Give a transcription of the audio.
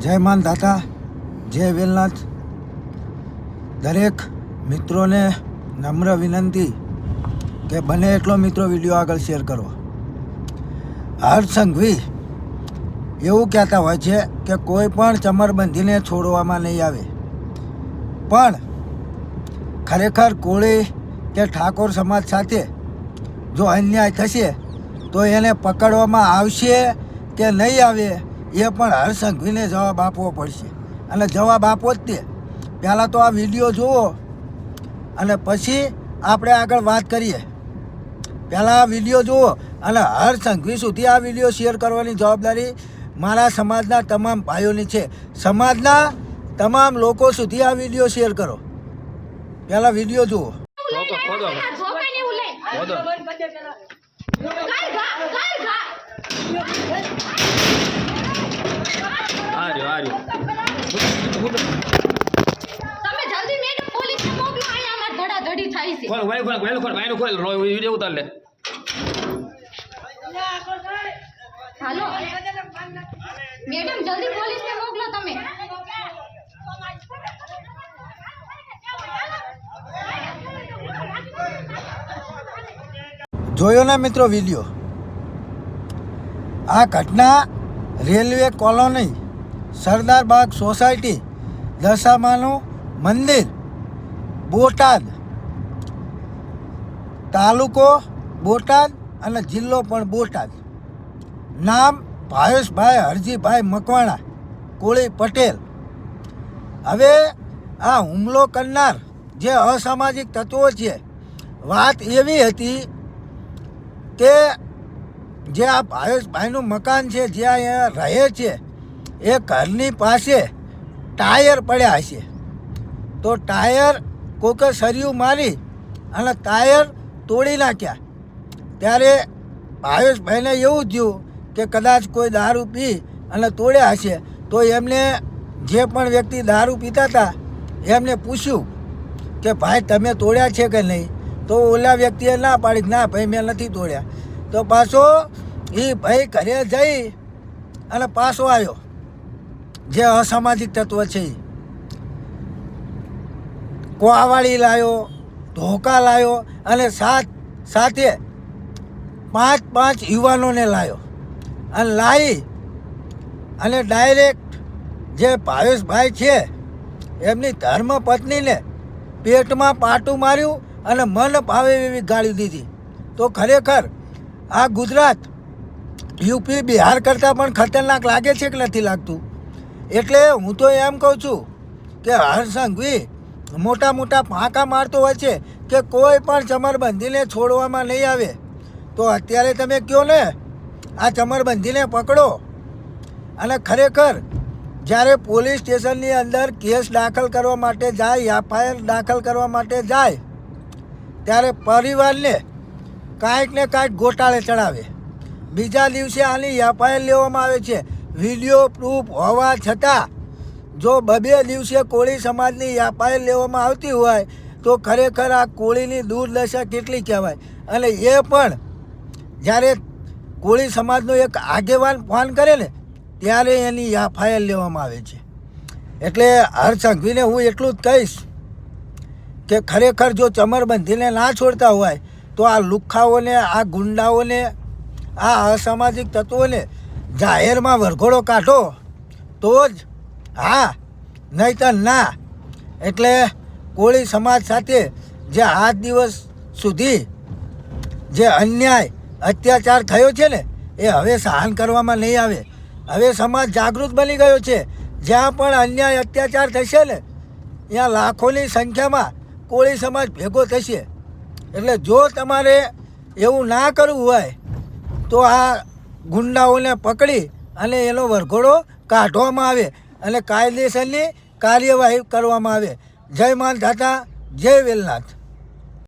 જય માન દાતા, જય વેલનાથ. દરેક મિત્રોને નમ્ર વિનંતી કે બને એટલો મિત્રો વિડીયો આગળ શેર કરો. હર્ષ સંઘવી એવું કહેતા હોય છે કે કોઈ પણ ચમરબંધીને છોડવામાં નહીં આવે, પણ ખરેખર કોળી કે ઠાકોર સમાજ સાથે જો અન્યાય થશે તો એને પકડવામાં આવશે કે નહીં આવે એ પણ હર્ષ સંઘવીને જવાબ આપવો પડશે. અને જવાબ આપવો જ તે. પહેલાં તો આ વિડીયો જુઓ અને પછી આપણે આગળ વાત કરીએ. પહેલાં આ વિડીયો જુઓ અને હર્ષ સંઘવી સુધી આ વિડીયો શેર કરવાની જવાબદારી મારા સમાજના તમામ ભાઈઓની છે. સમાજના તમામ લોકો સુધી આ વિડીયો શેર કરો. પહેલાં વિડીયો જુઓ. હાલો મેડમ, જલ્દી પોલીસને મોકલો તમે. જોયો ને મિત્રો વિડીયો? આ ઘટના રેલવે કોલોની, સરદારબાગ સોસાયટી, દશામાનું મંદિર, બોટાદ, તાલુકો બોટાદ અને જિલ્લો પણ બોટાદ. નામ ભાવેશભાઈ હરજીભાઈ મકવાણા, કોળી પટેલ. હવે આ હુમલો કરનાર જે અસામાજિક તત્વો છે, વાત એવી હતી કે જે આ ભાવેશભાઈનું મકાન છે, જ્યાં અહીંયા રહે છે, એ ઘરની પાસે ટાયર પડ્યા હશે. તો ટાયર કોકે સરિયું મારી અને ટાયર તોડી નાખ્યા. ત્યારે ભાવેશભાઈને એવું થયું કે કદાચ કોઈ દારૂ પી અને તોડ્યા હશે. તો એમને જે પણ વ્યક્તિ દારૂ પીતા હતા એમને પૂછ્યું કે ભાઈ તમે તોડ્યા છે કે નહીં? તો ઓલા વ્યક્તિએ ના પાડી, ના ભાઈ મેં નથી તોડ્યા. તો પાછો એ ભાઈ ઘરે જઈ અને પાછો આવ્યો. જે અસામાજિક તત્વ છે એ કોવાળી લાવ્યો, ધોકા લાવ્યો અને સાથે પાંચ યુવાનોને લાવ્યો. અને લાવી અને ડાયરેક્ટ જે ભાવેશભાઈ છે એમની ધર્મપત્નીને પેટમાં પાટું માર્યું અને મન ભાવે એવી ગાળી દીધી. તો ખરેખર આ ગુજરાત યુપી બિહાર કરતાં પણ ખતરનાક લાગે છે કે નથી લાગતું? એટલે હું તો એમ કહું છું કે હર્ષ સંઘવી મોટા મોટા ફાંકા મારતો હોય છે કે કોઈ પણ ચમરબંધીને છોડવામાં નહીં આવે. તો અત્યારે તમે કહો ને, આ ચમરબંધીને પકડો. અને ખરેખર જ્યારે પોલીસ સ્ટેશનની અંદર કેસ દાખલ કરવા માટે જાય, એફઆઈઆર દાખલ કરવા માટે જાય, ત્યારે પરિવારને કાંઈક ને કાંઈક ગોટાળે ચડાવે. બીજા દિવસે આની એફઆઈઆર લેવામાં આવે છે. વિડીયો પ્રૂફ હોવા છતાં જો 2 દિવસે કોળી સમાજની એફઆઈઆર લેવામાં આવતી હોય તો ખરેખર આ કોળીની દુર્દશા કેટલી કહેવાય. અને એ પણ જ્યારે કોળી સમાજનો એક આગેવાન ફોન કરે ને ત્યારે એની એફઆઈઆર લેવામાં આવે છે. એટલે હર્ષ સંઘવીને હું એટલું જ કહીશ કે ખરેખર જો ચમરબંધીને ના છોડતા હોય તો આ લુખ્ખાઓને, આ ગુંડાઓને, આ અસામાજિક તત્વોને જાહેરમાં વરઘોડો કાઢો તો જ હા, નહીંતર ના. એટલે કોળી સમાજ સાથે જે 8 દિવસ સુધી જે અન્યાય અત્યાચાર થયો છે ને એ હવે સહન કરવામાં નહીં આવે. હવે સમાજ જાગૃત બની ગયો છે. જ્યાં પણ અન્યાય અત્યાચાર થશે ને ત્યાં લાખોની સંખ્યામાં કોળી સમાજ ભેગો થશે. એટલે જો તમારે એવું ના કરવું હોય તો આ ગુંડાઓને પકડી અને એનો વરઘોડો કાઢવામાં આવે અને કાયદેસરની કાર્યવાહી કરવામાં આવે. જય માન દાતા, જય વેલનાથ.